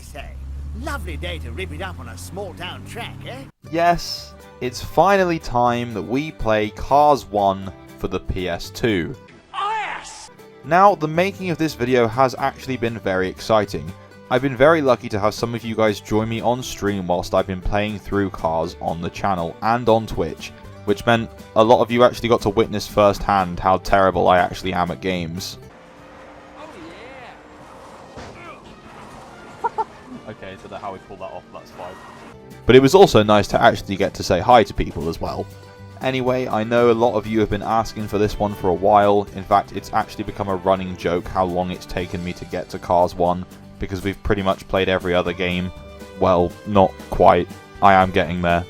I say? Lovely day to rip it up on a small town track, eh? Yes, it's finally time that we play Cars 1 for the PS2. Yes! Now, the making of this video has actually been very exciting. I've been very lucky to have some of you guys join me on stream whilst I've been playing through Cars on the channel and on Twitch, which meant a lot of you actually got to witness firsthand how terrible I actually am at games. Okay, so that's how we pull that off, that's fine. But it was also nice to actually get to say hi to people as well. Anyway, I know a lot of you have been asking for this one for a while. In fact, it's actually become a running joke how long it's taken me to get to Cars 1, because we've pretty much played every other game. Well, not quite. I am getting there.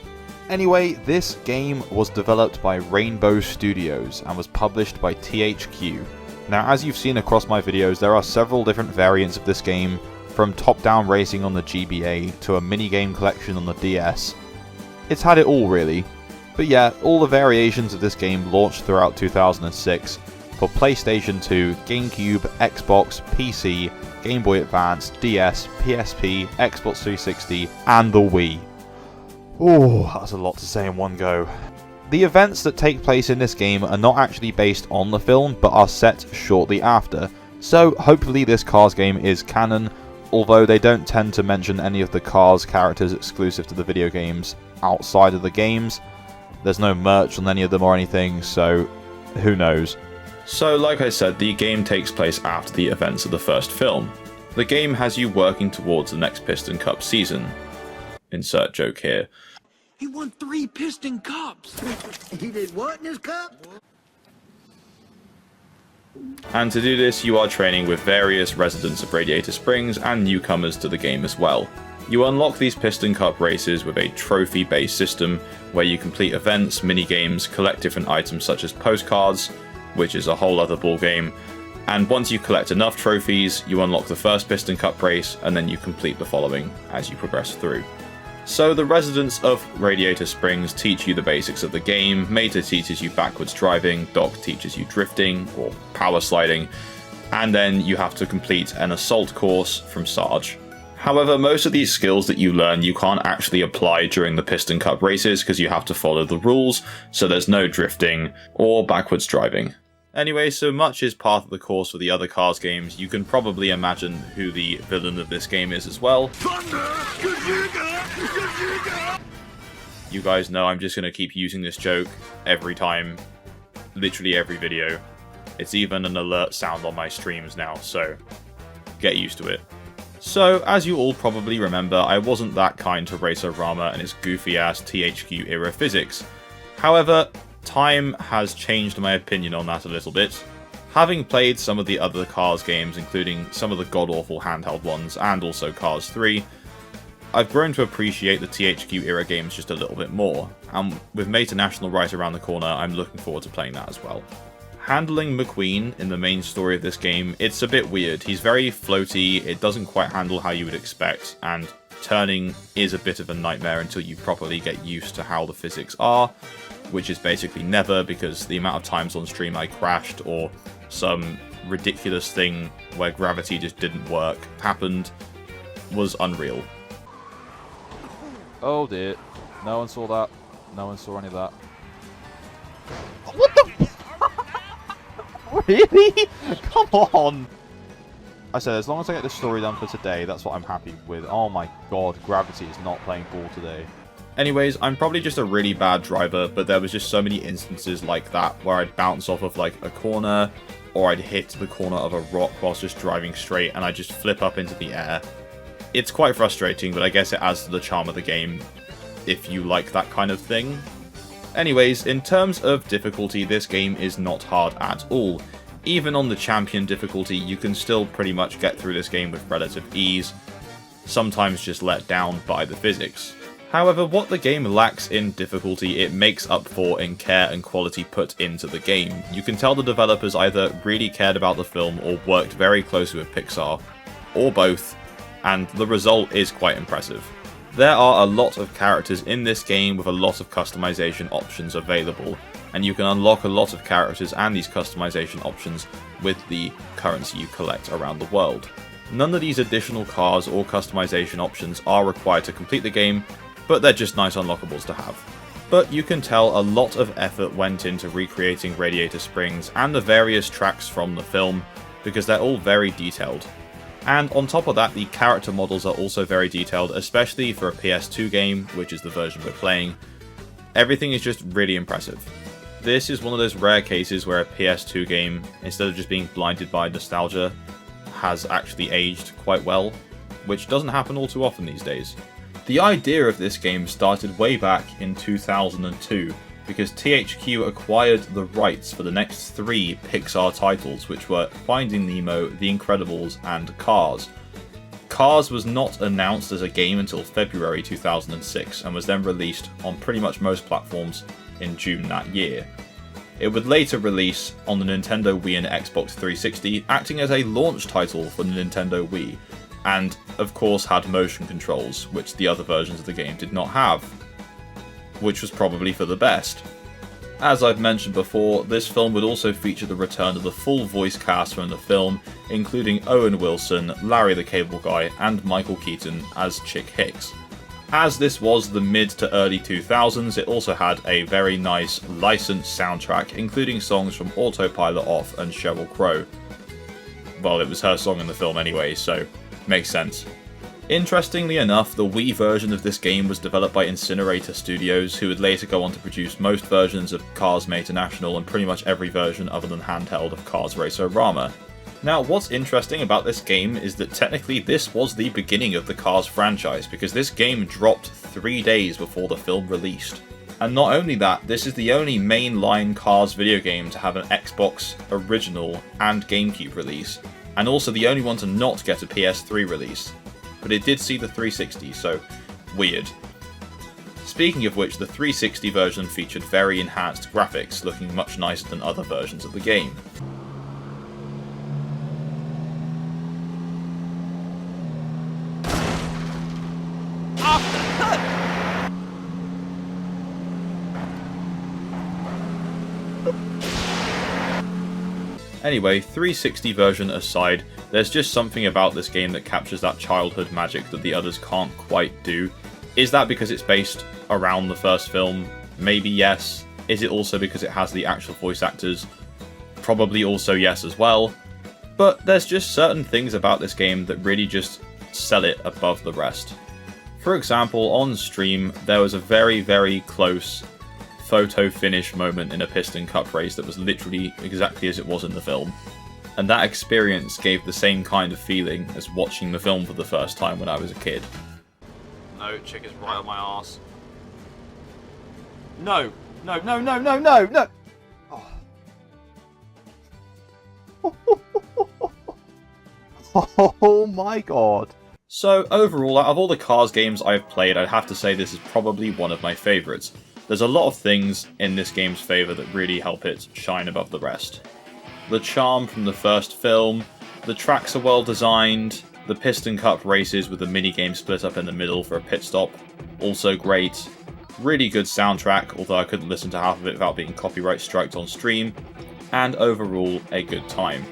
Anyway, this game was developed by Rainbow Studios and was published by THQ. Now, as you've seen across my videos, there are several different variants of this game, from top-down racing on the GBA to a minigame collection on the DS. It's had it all, really. But yeah, all the variations of this game launched throughout 2006 for PlayStation 2, GameCube, Xbox, PC, Game Boy Advance, DS, PSP, Xbox 360, and the Wii. Ooh, that's a lot to say in one go. The events that take place in this game are not actually based on the film, but are set shortly after, so hopefully this Cars game is canon, although they don't tend to mention any of the Cars characters exclusive to the video games outside of the games. There's no merch on any of them or anything, so who knows. So like I said, the game takes place after the events of the first film. The game has you working towards the next Piston Cup season. Insert joke here. He won 3 Piston Cups! He did what in his cup? And to do this, you are training with various residents of Radiator Springs and newcomers to the game as well. You unlock these Piston Cup races with a trophy-based system where you complete events, mini-games, collect different items such as postcards, which is a whole other ballgame, and once you collect enough trophies, you unlock the first Piston Cup race, and then you complete the following as you progress through. So the residents of Radiator Springs teach you the basics of the game. Mater teaches you backwards driving, Doc teaches you drifting or power sliding, and then you have to complete an assault course from Sarge. However, most of these skills that you learn you can't actually apply during the Piston Cup races because you have to follow the rules, so there's no drifting or backwards driving. Anyway, so much is part of the course for the other Cars games. You can probably imagine who the villain of this game is as well. You guys know I'm just going to keep using this joke every time, literally every video. It's even an alert sound on my streams now, so get used to it. So, as you all probably remember, I wasn't that kind to Racer-Rama and its goofy-ass THQ era physics. However, time has changed my opinion on that a little bit. Having played some of the other Cars games, including some of the god-awful handheld ones, and also Cars 3, I've grown to appreciate the THQ era games just a little bit more, and with Mater National right around the corner, I'm looking forward to playing that as well. Handling McQueen in the main story of this game, it's a bit weird. He's very floaty, it doesn't quite handle how you would expect, and turning is a bit of a nightmare until you properly get used to how the physics are, which is basically never, because the amount of times on stream I crashed or some ridiculous thing where gravity just didn't work happened was unreal. Oh dear, no one saw that. No one saw any of that. What the? Really? Come on! I said, as long as I get this story done for today, that's what I'm happy with. Oh my god, gravity is not playing ball today. Anyways, I'm probably just a really bad driver, but there was just so many instances like that where I'd bounce off of like a corner, or I'd hit the corner of a rock whilst just driving straight, and I'd just flip up into the air. It's quite frustrating, but I guess it adds to the charm of the game if you like that kind of thing. Anyways, in terms of difficulty, this game is not hard at all. Even on the champion difficulty, you can still pretty much get through this game with relative ease, sometimes just let down by the physics. However, what the game lacks in difficulty, it makes up for in care and quality put into the game. You can tell the developers either really cared about the film or worked very closely with Pixar, or both, and the result is quite impressive. There are a lot of characters in this game with a lot of customization options available, and you can unlock a lot of characters and these customization options with the currency you collect around the world. None of these additional cars or customization options are required to complete the game, but they're just nice unlockables to have. But you can tell a lot of effort went into recreating Radiator Springs and the various tracks from the film, because they're all very detailed. And on top of that, the character models are also very detailed, especially for a PS2 game, which is the version we're playing. Everything is just really impressive. This is one of those rare cases where a PS2 game, instead of just being blinded by nostalgia, has actually aged quite well, which doesn't happen all too often these days. The idea of this game started way back in 2002, because THQ acquired the rights for the next 3 Pixar titles, which were Finding Nemo, The Incredibles, and Cars. Cars was not announced as a game until February 2006, and was then released on pretty much most platforms in June that year. It would later release on the Nintendo Wii and Xbox 360, acting as a launch title for the Nintendo Wii, and of course had motion controls, which the other versions of the game did not have, which was probably for the best. As I've mentioned before, this film would also feature the return of the full voice cast from the film, including Owen Wilson, Larry the Cable Guy, and Michael Keaton as Chick Hicks. As this was the mid to early 2000s, it also had a very nice licensed soundtrack, including songs from Autopilot Off and Sheryl Crow. Well, it was her song in the film anyway, so makes sense. Interestingly enough, the Wii version of this game was developed by Incinerator Studios, who would later go on to produce most versions of Cars International and pretty much every version other than handheld of Cars Racer-Rama. Now, what's interesting about this game is that technically this was the beginning of the Cars franchise, because this game dropped 3 days before the film released. And not only that, this is the only mainline Cars video game to have an Xbox original and GameCube release, and also the only one to not get a PS3 release. But it did see the 360, so weird. Speaking of which, the 360 version featured very enhanced graphics, looking much nicer than other versions of the game. Anyway, 360 version aside, there's just something about this game that captures that childhood magic that the others can't quite do. Is that because it's based around the first film? Maybe yes. Is it also because it has the actual voice actors? Probably also yes as well. But there's just certain things about this game that really just sell it above the rest. For example, on stream, there was a very, very close photo finish moment in a Piston Cup race that was literally exactly as it was in the film. And that experience gave the same kind of feeling as watching the film for the first time when I was a kid. No, chick is right on my arse. No! No, no, no, no, no, no! Oh. Oh my god. So overall, out of all the Cars games I've played, I'd have to say this is probably one of my favourites. There's a lot of things in this game's favour that really help it shine above the rest. The charm from the first film, the tracks are well designed, the Piston Cup races with the minigame split up in the middle for a pit stop, also great. Really good soundtrack, although I couldn't listen to half of it without being copyright striked on stream, and overall a good time.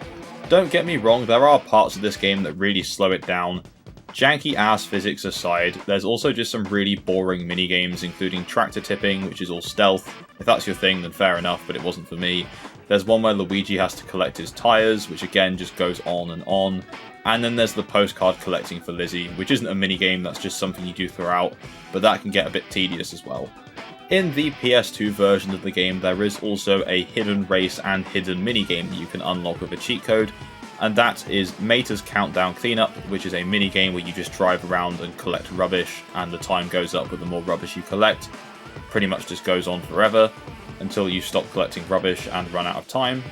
Don't get me wrong, there are parts of this game that really slow it down. Janky ass physics aside, there's also just some really boring minigames, including tractor tipping, which is all stealth. If that's your thing, then fair enough, but it wasn't for me. There's one where Luigi has to collect his tyres, which again just goes on and on. And then there's the postcard collecting for Lizzie, which isn't a minigame, that's just something you do throughout, but that can get a bit tedious as well. In the PS2 version of the game, there is also a hidden race and hidden minigame that you can unlock with a cheat code, and that is Mater's Countdown Cleanup, which is a minigame where you just drive around and collect rubbish, and the time goes up with the more rubbish you collect. Pretty much just goes on forever, until you stop collecting rubbish and run out of time.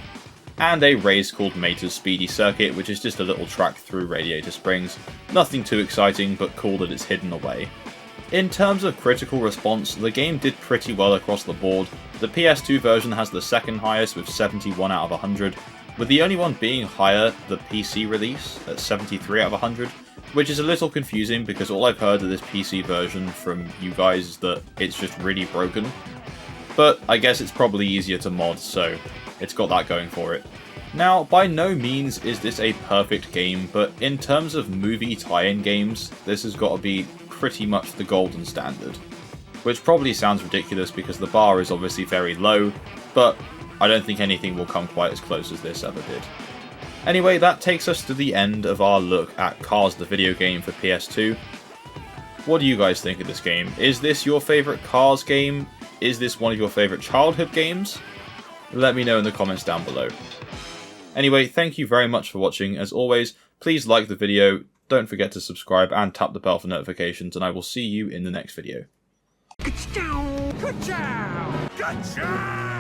And a race called Mater's Speedy Circuit, which is just a little track through Radiator Springs. Nothing too exciting, but cool that it's hidden away. In terms of critical response, the game did pretty well across the board. The PS2 version has the second highest with 71 out of 100, with the only one being higher, the PC release, at 73 out of 100, which is a little confusing because all I've heard of this PC version from you guys is that it's just really broken. But I guess it's probably easier to mod, so it's got that going for it. Now, by no means is this a perfect game, but in terms of movie tie-in games, this has got to be pretty much the golden standard. Which probably sounds ridiculous because the bar is obviously very low, but I don't think anything will come quite as close as this ever did. Anyway, that takes us to the end of our look at Cars the video game for PS2. What do you guys think of this game? Is this your favourite Cars game? Is this one of your favourite childhood games? Let me know in the comments down below. Anyway, thank you very much for watching. As always, please like the video, don't forget to subscribe and tap the bell for notifications, and I will see you in the next video. Ka-chow! Ka-chow! Ka-chow!